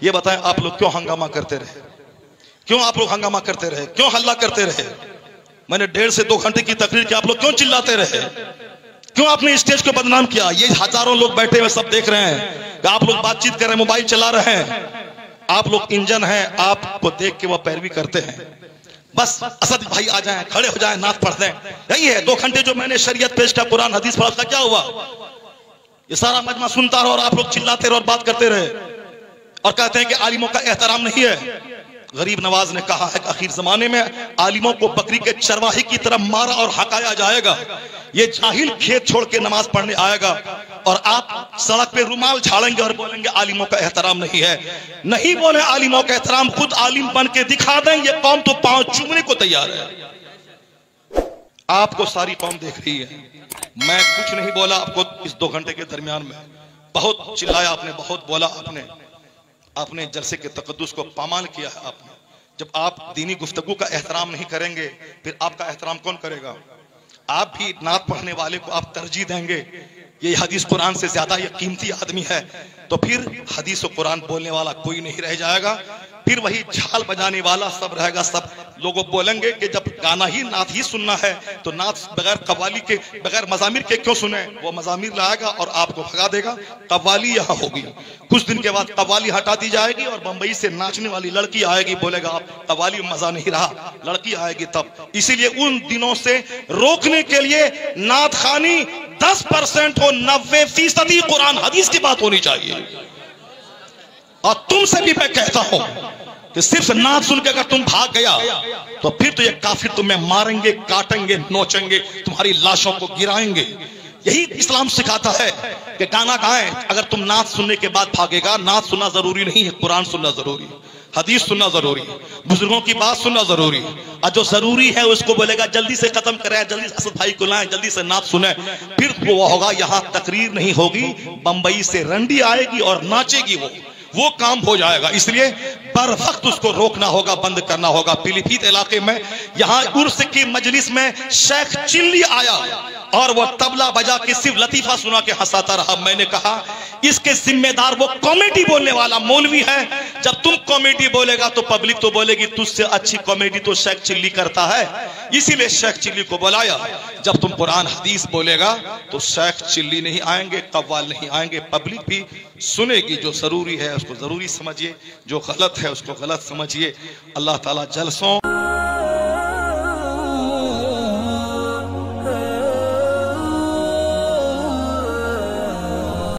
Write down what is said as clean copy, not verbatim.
ये बताएं आप लोग क्यों हंगामा करते रहे? क्यों आप लोग हंगामा करते रहे? क्यों हल्ला करते रहे? मैंने 1.5 से 2 घंटे की तकरीर की, आप लोग क्यों चिल्लाते रहे? क्यों आपने स्टेज को बदनाम किया? ये हजारों लोग बैठे हुए सब देख रहे हैं कि आप लोग बातचीत कर रहे हैं, मोबाइल चला रहे हैं। आप लोग इंजन हैं, आपको देख के वो पैरवी करते हैं। बस असद भाई आ जाएं, खड़े हो जाएं, नात पढ़ दें, यही है। 2 घंटे जो मैंने शरीयत पेश किया, कुरान हदीस पढ़ा, क्या हुआ? ये सारा मजमा सुनता रहा और आप लोग चिल्लाते रहे और बात करते रहे और कहते हैं कि आलिमों का एहतराम नहीं है। गरीब नवाज ने कहा है कि आखिर जमाने में आलिमों को बकरी के चरवाही की तरह मारा और हकाया जाएगा। ये जाहिल खेत छोड़ के नमाज पढ़ने आएगा और आप सड़क पे रुमाल झाड़ेंगे और बोलेंगे आलिमों का एहतराम नहीं है। नहीं बोले आलिमों का एहतराम, खुद आलिम बन के दिखा दें। ये कौम तो पांव चूमने को तैयार है। आपको सारी कौम देख रही है। मैं कुछ नहीं बोला आपको इस 2 घंटे के दरमियान में। बहुत चिल्लाया आपने, बहुत बोला आपने जलसे के तकद्दुस को पामाल किया है आपने। जब आप दीनी गुफ्तगू का एहतराम नहीं करेंगे, फिर आपका एहतराम कौन करेगा? आप भी नात पढ़ने वाले को आप तरजीह देंगे, ये हदीस कुरान से ज्यादा ये कीमती आदमी है, तो फिर हदीस और कुरान बोलने वाला कोई नहीं रह जाएगा। फिर वही झाल बजाने वाला सब रहेगा। सब लोगों बोलेंगे कि जब गाना ही नात ही सुनना है तो नात बगैर कव्वाली के, बगैर मजामिर के क्यों सुने? वो मजामिर लाएगा और आपको भगा देगा। कव्वाली यहाँ होगी, कुछ दिन के बाद कव्वाली हटा दी जाएगी और बंबई से नाचने वाली लड़की आएगी, बोलेगा आप कव्वाली में मजा नहीं रहा, लड़की आएगी तब। इसीलिए उन दिनों से रोकने के लिए नात खानी 10% हो, 90% कुरान हदीस की बात होनी चाहिए। और तुमसे भी मैं कहता हूं कि सिर्फ नात सुन के अगर तुम भाग गया तो फिर तो ये काफिर तुम्हें मारेंगे, काटेंगे, नोचेंगे, तुम्हारी लाशों को गिराएंगे। यही इस्लाम सिखाता है कि गाना गाएं। अगर तुम नात सुनने के बाद भागेगा, नात सुनना जरूरी नहीं है, कुरान सुनना जरूरी है, हदीस सुनना जरूरी है, बुजुर्गों की बात सुनना जरूरी है। और जो जरूरी है उसको बोलेगा जल्दी से खत्म करें, जल्दी से असद भाई को लाएं, जल्दी से नात सुने, फिर वो होगा। यहाँ तकरीर नहीं होगी, बंबई से रंडी आएगी और नाचेगी, वो काम हो जाएगा। इसलिए बर वक्त उसको रोकना होगा, बंद करना होगा। पीलीभीत इलाके में यहाँ उर्स की मजलिस में शेख चिल्ली आया और वो तबला बजा के सिर्फ लतीफा सुना के हंसाता रहा। मैंने कहा इसके जिम्मेदार वो कॉमेडी बोलने वाला मौलवी है। जब तुम कॉमेडी बोलेगा तो पब्लिक तो बोलेगी तुझसे अच्छी कॉमेडी तो शेख चिल्ली करता है। इसीलिए शेख चिल्ली को बुलाया। जब तुम कुरान हदीस बोलेगा तो शेख चिल्ली नहीं आएंगे, कव्वाल नहीं आएंगे, पब्लिक भी सुनेगी। जो जरूरी है उसको जरूरी समझिए, जो गलत है उसको गलत समझिए। अल्लाह ताला जलसों